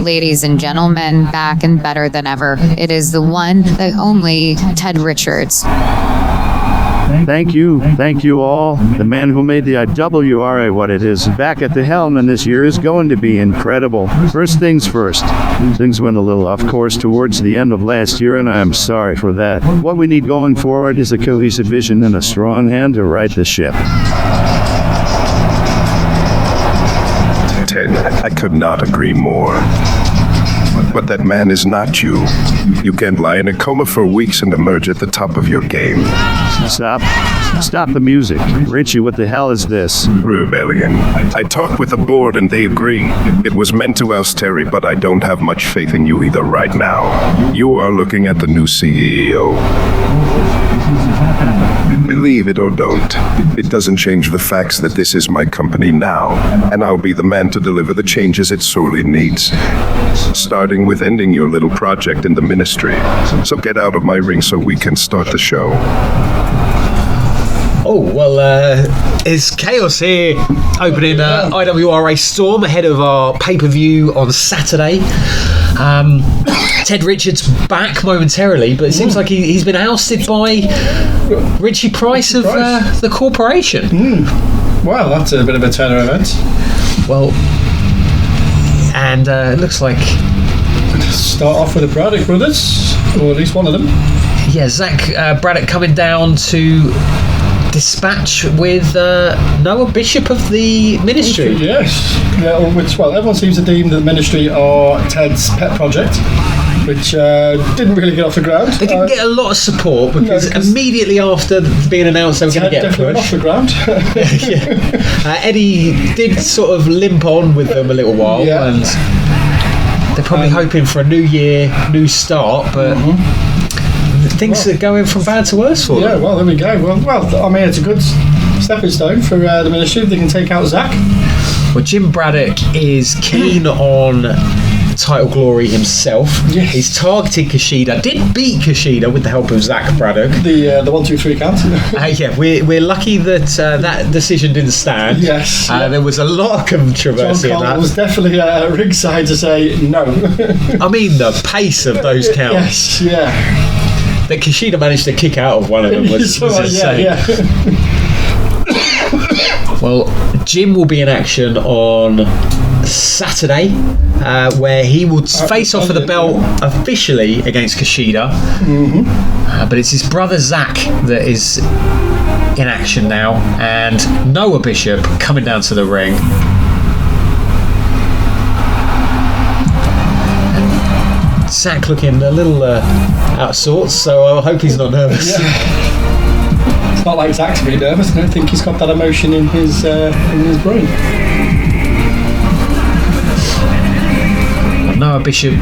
ladies and gentlemen, back and better than ever. It is the one, the only Ted Richards. Thank you all. The man who made the IWRA what it is back at the helm, and this year is going to be incredible. First things first, things went a little off course towards the end of last year, and I am sorry for that. What we need going forward is a cohesive vision and a strong hand to right the ship. Ted, I could not agree more. But that man is not you. You can't lie in a coma for weeks and emerge at the top of your game. Stop the music. Richie, what the hell is this? Rebellion. I talked with the board and they agree. It was meant to oust Terry, but I don't have much faith in you either right now. You are looking at the new CEO. Believe it or don't, it doesn't change the facts that this is my company now, and I'll be the man to deliver the changes it sorely needs. Starting with ending your little project in the ministry. So get out of my ring so we can start the show. Oh, well, it's Chaos here, opening IWRA Storm ahead of our pay-per-view on Saturday. Ted Richards back momentarily, but it seems like he's been ousted by Richie Price of the corporation. Well, that's a bit of a turn of events. Well, and it looks like... Start off with the Braddock brothers, or at least one of them. Yeah, Zac Braddock coming down to dispatch with Noah Bishop of the ministry. Yes, yeah, which, well, everyone seems to deem the ministry are Ted's pet project, which didn't really get off the ground. They didn't get a lot of support because immediately after being announced they were going to get pushed off the ground. Eddie did sort of limp on with them a little while, and they're probably hoping for a new year, new start, but things are going from bad to worse for them. Yeah, well, there we go. Well, I mean, it's a good stepping stone for the ministry if they can take out Zac. Well, Jim Braddock is keen on title glory himself. Yes. He's targeted Kushida. Did beat Kushida with the help of Zac Braddock. The 1, 2, 3 count. Yeah, we're lucky that that decision didn't stand. Yes. There was a lot of controversy in that. Was definitely ringside to say no. I mean, the pace of those counts. Yes, yeah. That Kushida managed to kick out of one of them was insane. Yeah. Well, Jim will be in action on Saturday, where he will face off for the belt officially against Kushida. But it's his brother Zac that is in action now, and Noah Bishop coming down to the ring. Zac looking a little out of sorts, so I hope he's not nervous. It's not like Zac to be nervous. I don't think he's got that emotion in his brain. Noah Bishop,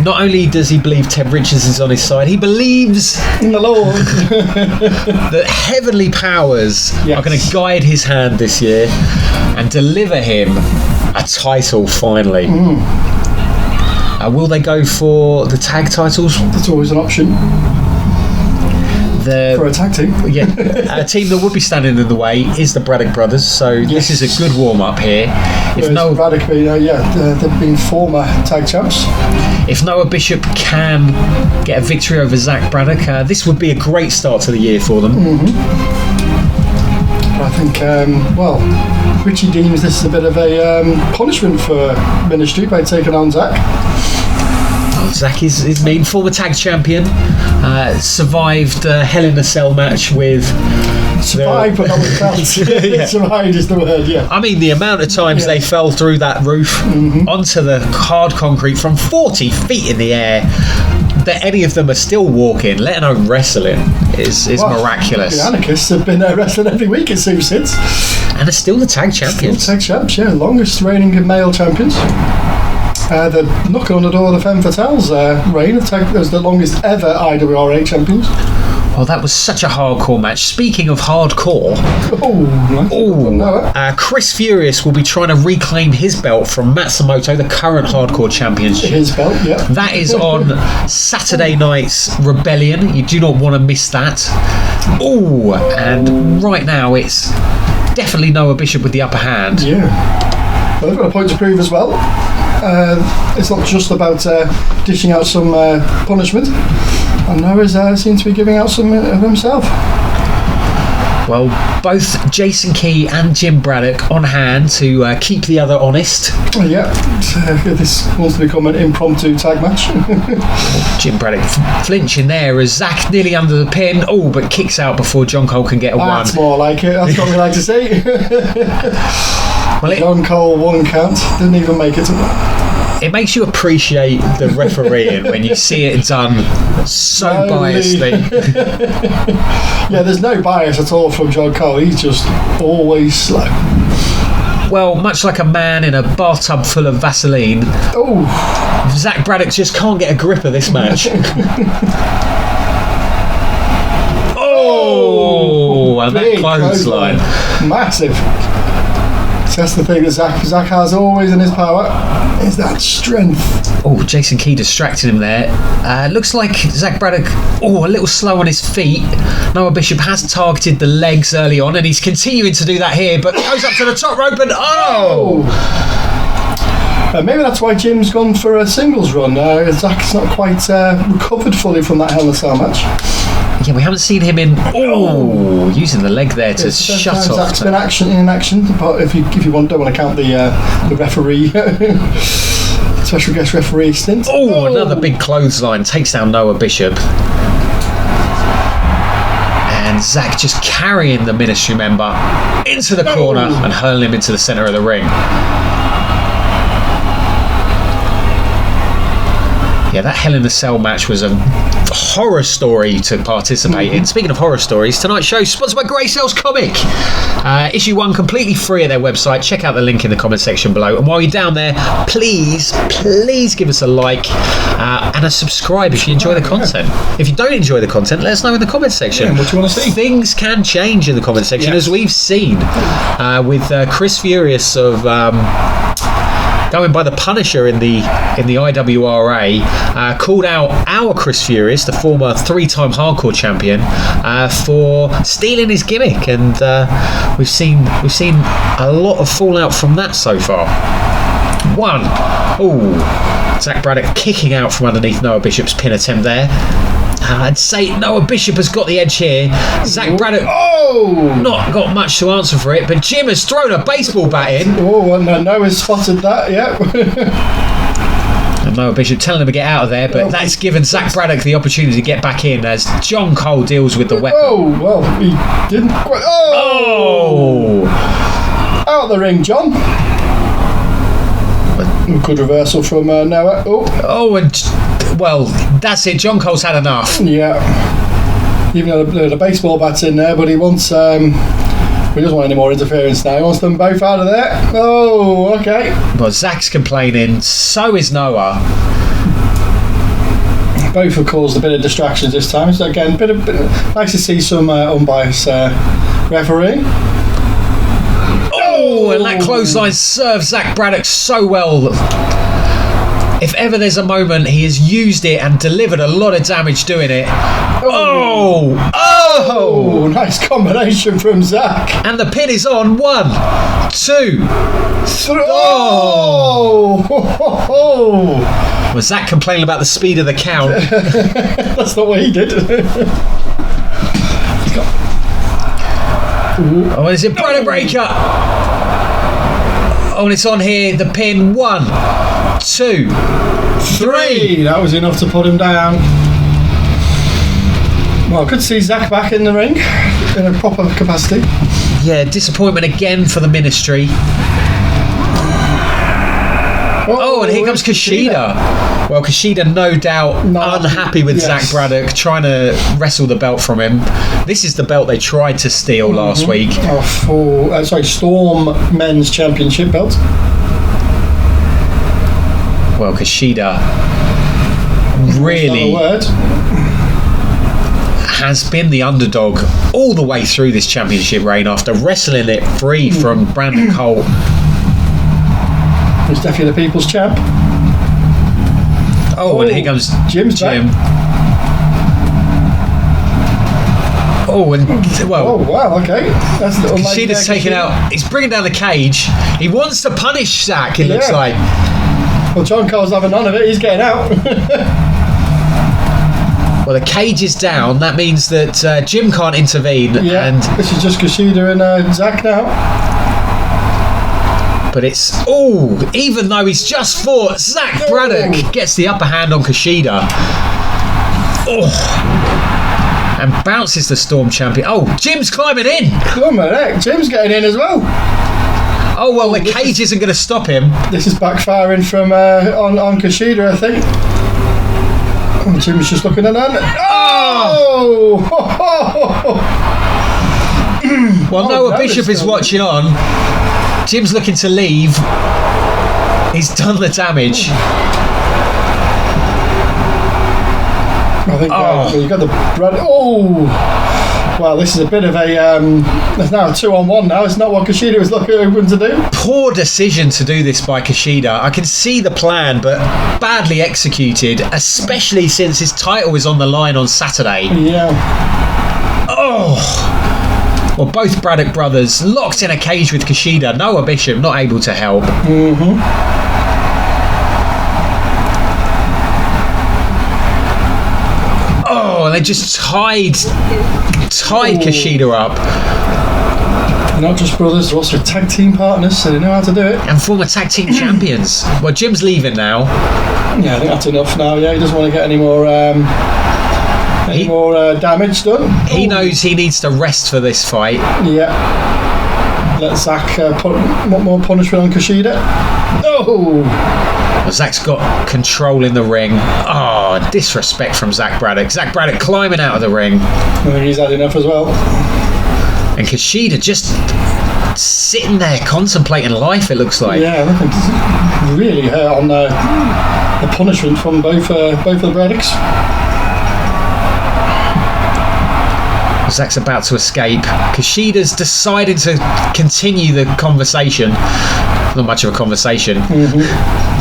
not only does he believe Ted Richards is on his side, he believes in the Lord that heavenly powers are going to guide his hand this year and deliver him a title finally. Will they go for the tag titles? That's always an option. For a tag team. Yeah, a team that would be standing in the way is the Braddock brothers, so this is a good warm-up here. If Noah Braddock, they've been former tag champs. If Noah Bishop can get a victory over Zac Braddock, this would be a great start to the year for them. I think, Richie deems this is a bit of a punishment for ministry by taking on Zac. Zac is mean, former tag champion, survived the Hell in a Cell match with... Survived, but not with belts. Survived is the word, yeah. I mean, the amount of times they fell through that roof onto the hard concrete from 40 feet in the air, that any of them are still walking, let alone wrestling, is miraculous. The Anarchists have been wrestling every week, it seems, since. And they're still the tag champions. Still tag champs, yeah. Longest reigning male champions. They're knocking on the door of the Femme Fatale's reign as the longest ever IWRA champions. Well, that was such a hardcore match. Speaking of hardcore, Chris Furious will be trying to reclaim his belt from Matsumoto, the current hardcore championship. His belt, yeah. That is on Saturday night's Rebellion. You do not want to miss that. And right now it's definitely Noah Bishop with the upper hand. Yeah. Well, they've got a point to prove as well. It's not just about dishing out some punishment. And Noah seems to be giving out some of himself. Well, both Jason Key and Jim Braddock on hand to keep the other honest. Yeah, this wants to become an impromptu tag match. Jim Braddock flinching there as Zac nearly under the pin. Oh, but kicks out before John Cole can get a one. That's more like it. That's what we like to see. Well, John Cole 1 count. Didn't even make it to that. It makes you appreciate the refereeing when you see it done so biasly. Yeah, there's no bias at all from John Cole. He's just always slow. Well, much like a man in a bathtub full of Vaseline, Zac Braddock just can't get a grip of this match. And that clothesline. Massive. So that's the thing that Zac has always in his power, is that strength. Oh, Jason Key distracted him there. Looks like Zac Braddock, a little slow on his feet. Noah Bishop has targeted the legs early on, and he's continuing to do that here, but goes up to the top rope and maybe that's why Jim's gone for a singles run. Zac's not quite recovered fully from that Hell in a Cell match. Yeah, we haven't seen him in using the leg there to shut off. Zac's been in action, but if you don't want to count the referee, special guest referee stint. Another big clothesline takes down Noah Bishop. And Zac just carrying the Ministry member into the corner and hurling him into the centre of the ring. Yeah, that Hell in a Cell match was a horror story to participate in. Speaking of horror stories, tonight's show is sponsored by Grey Cells Comic. Issue 1 completely free at their website. Check out the link in the comment section below. And while you're down there, please give us a like and a subscribe if you enjoy the content. If you don't enjoy the content, let us know in the comment section. Yeah, what do you want to see? Things can change in the comment section, as we've seen with Chris Furious of... going by the Punisher in the IWRA, called out our Chris Furious, the former 3-time hardcore champion, for stealing his gimmick, and we've seen a lot of fallout from that so far. Zac Braddock kicking out from underneath Noah Bishop's pin attempt there. I'd say Noah Bishop has got the edge here. Zac Braddock, not got much to answer for it, but Jim has thrown a baseball bat in. And Noah's spotted that, And Noah Bishop telling him to get out of there, but that's given Zac Braddock the opportunity to get back in as John Cole deals with the weapon. He didn't quite. Out of the ring, John. Good reversal from Noah. That's it. John Cole's had enough. Yeah. Even though the baseball bat's in there, but he wants. He doesn't want any more interference now. He wants them both out of there. Okay. Well, Zac's complaining. So is Noah. Both have caused a bit of distractions this time. So again, nice to see some unbiased refereeing. And that clothesline serves Zac Braddock so well. If ever there's a moment, he has used it and delivered a lot of damage doing it. Nice combination from Zac. And the pin is on. 1, 2, 3. Was Zac complaining about the speed of the count? That's not what he did. Is it Braddock breaker? And it's on here. The pin. 1, 2, 3. That was enough to put him down. Well, good to see Zac back in the ring in a proper capacity. Yeah, disappointment again for the Ministry. And here comes Kushida. Well, Kushida, no doubt, unhappy with Zac Braddock, trying to wrestle the belt from him. This is the belt they tried to steal last week. Storm Men's Championship belt. Well, Kushida really has been the underdog all the way through this championship reign after wrestling it free from Brandon Cole. He's definitely the people's champ. And here comes Jim. Back. Okay. That's Kushida's taken out. He's bringing down the cage. He wants to punish Zac, it looks like. Well, John Cole's having none of it. He's getting out. Well, the cage is down. That means that Jim can't intervene. Yeah, And this is just Kushida and Zac now. but it's even though he's just fought, Zac Braddock gets the upper hand on Kushida. And bounces the Storm champion. Jim's climbing in. Come on, heck, Jim's getting in as well. The cage isn't going to stop him. This is backfiring from on Kushida, I think. Jim's just looking at that. Well, Noah Bishop is watching on. Jim's looking to leave. He's done the damage. I think you got the Brad. Well, this is a bit of a. There's now a 2-on-1 now. It's not what Kushida was hoping to do. Poor decision to do this by Kushida. I can see the plan, but badly executed, especially since his title is on the line on Saturday. Yeah. Well, both Braddock brothers locked in a cage with Kushida. Noah Bishop not able to help. Mm-hmm. They just tied Kushida up. Not just brothers, they're also tag team partners, so they know how to do it. And former tag team champions. Well, Jim's leaving now. Yeah, I think that's enough now. Yeah, he doesn't want to get any more damage done. He knows he needs to rest for this fight. Yeah. Let Zac put more punishment on Kushida. Zac's got control in the ring. Disrespect from Zac Braddock. Zac Braddock climbing out of the ring. I think he's had enough as well. And Kushida just sitting there contemplating life, it looks like. Yeah, I think it's really hurt on the punishment from both of the Braddocks. Zac's about to escape. Kushida's decided to continue the conversation. Not much of a conversation. Mm-hmm.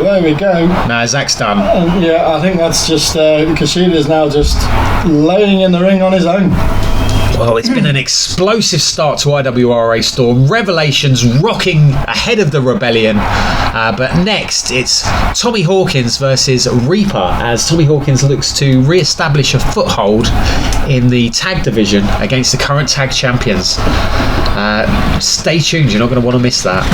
There we go. Nah, Zac's done. I think that's just Kushida's now just laying in the ring on his own. Well, it's been an explosive start to IWRA Storm. Revelations rocking ahead of the Rebellion. But next, it's Tommy Hawkins versus Reaper, as Tommy Hawkins looks to re-establish a foothold in the tag division against the current tag champions. Stay tuned, you're not going to want to miss that.